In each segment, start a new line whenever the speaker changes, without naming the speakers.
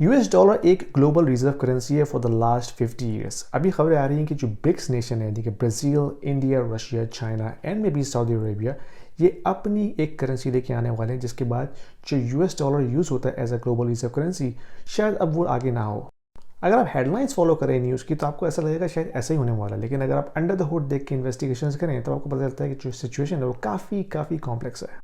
US dollar एक global reserve currency है for the last 50 years. अभी खबरें आ रही हैं कि जो ब्रिक्स नेशन है, देखिए Brazil, India, Russia, China and may be Saudi Arabia, ये अपनी एक करेंसी लेके आने वाले हैं जिसके बाद जो यूएस डॉलर यूज़ होता है as a global reserve currency, शायद अब वो आगे ना हो। अगर आप हेडलाइंस फॉलो करें न्यूज़ की तो आपको ऐसा लगेगा शायद ऐसा ही होने वाला है, लेकिन अगर आप अंडर द हुड देख के इन्वेस्टिगेशंस करें तो आपको पता चलता है कि जो सिचुएशन है वो काफ़ी कॉम्प्लेक्स है।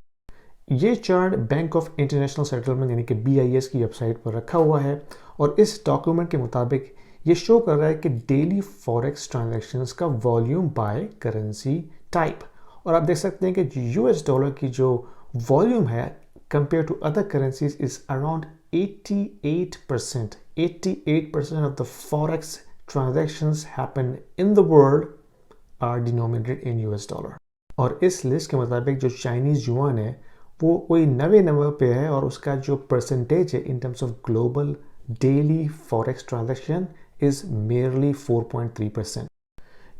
ये chart bank of international settlement यानी कि BIS की वेबसाइट पर रखा हुआ है और इस डॉक्यूमेंट के मुताबिक ये शो कर रहा है कि डेली फॉरेक्स ट्रांजैक्शंस का वॉल्यूम बाय करेंसी टाइप। और आप देख सकते हैं कि यूएस डॉलर की जो वॉल्यूम है compare to other currencies is around 88%। 88% of the forex transactions happen in the world are denominated in US dollar। और इस लिस्ट के मुताबिक जो चाइनीज़ युआन है वो कोई 90 नंबर पे है और उसका जो परसेंटेज है in terms of global daily forex transaction is merely 4.3%।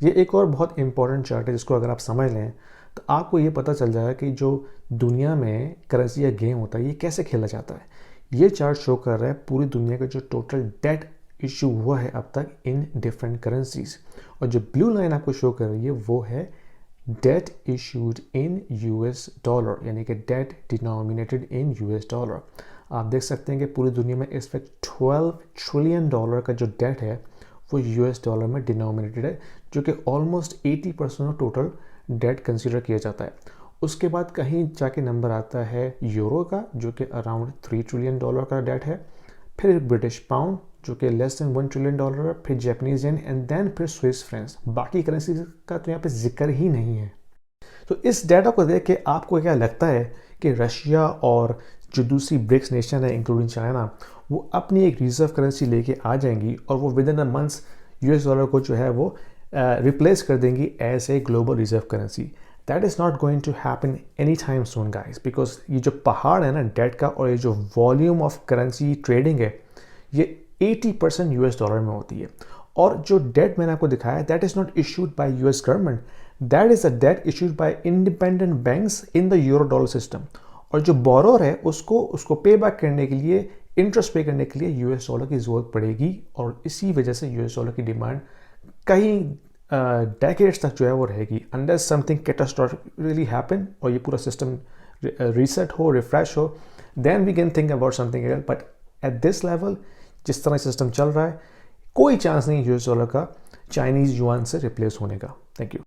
ये एक और बहुत इंपॉर्टेंट चार्ट है जिसको अगर आप समझ लें तो आपको ये पता चल जाएगा कि जो दुनिया में करेंसी या गेम होता है ये कैसे खेला जाता है। ये चार्ट शो कर रहा है पूरी दुनिया का जो टोटल डेट इशू हुआ है अब तक इन डिफरेंट करेंसीज, और जो ब्लू लाइन आपको शो कर रही है वो है debt issued in US dollar, यानी कि debt denominated in US dollar. आप देख सकते हैं कि पूरी दुनिया में इस वक्त 12 ट्रिलियन डॉलर का जो डेट है वो US डॉलर में डिनोमिनेटेड है, जो कि almost 80% of total date consider किया जाता है। उसके बाद कहीं जाके नंबर आता है यूरो का जो कि अराउंड 3 ट्रिलियन डॉलर का डेट है, फिर ब्रिटिश पाउंड जो कि लेस देन 1 ट्रिलियन डॉलर है, फिर जापानीज येन एंड देन फिर स्विस फ्रेंच। बाकी करेंसी का तो यहाँ पे जिक्र ही नहीं है। तो इस डाटा को देख के आपको क्या लगता है कि रशिया और जो दूसरी ब्रिक्स नेशन है इंक्लूडिंग चाइना वो अपनी एक रिजर्व करेंसी लेके आ जाएंगी और वो within a months US dollar को जो है वो रिप्लेस कर देंगी as a global reserve currency? That is not going to happen any time soon guys, because ये जो पहाड़ है ना डेट का और ये जो वॉल्यूम ऑफ करेंसी ट्रेडिंग है ये 80% US डॉलर में होती है। और जो डेट मैंने आपको दिखाया that is not issued by US government, that is a debt issued by independent banks in the euro dollar system. और जो बोरोर है उसको पे बैक करने के लिए, इंटरेस्ट पे करने के लिए US डॉलर की ज़रूरत पड़ेगी, और इसी वजह से US डॉलर की डिमांड कहीं डेकेड्स तक जो है वो रहेगी unless something catastrophic really happen और ये पूरा सिस्टम रीसेट हो, रिफ्रेश हो, then we can think about something else. But at this level जिस तरह सिस्टम चल रहा है कोई चांस नहीं US डॉलर का चाइनीज़ युआन से रिप्लेस होने का। Thank you.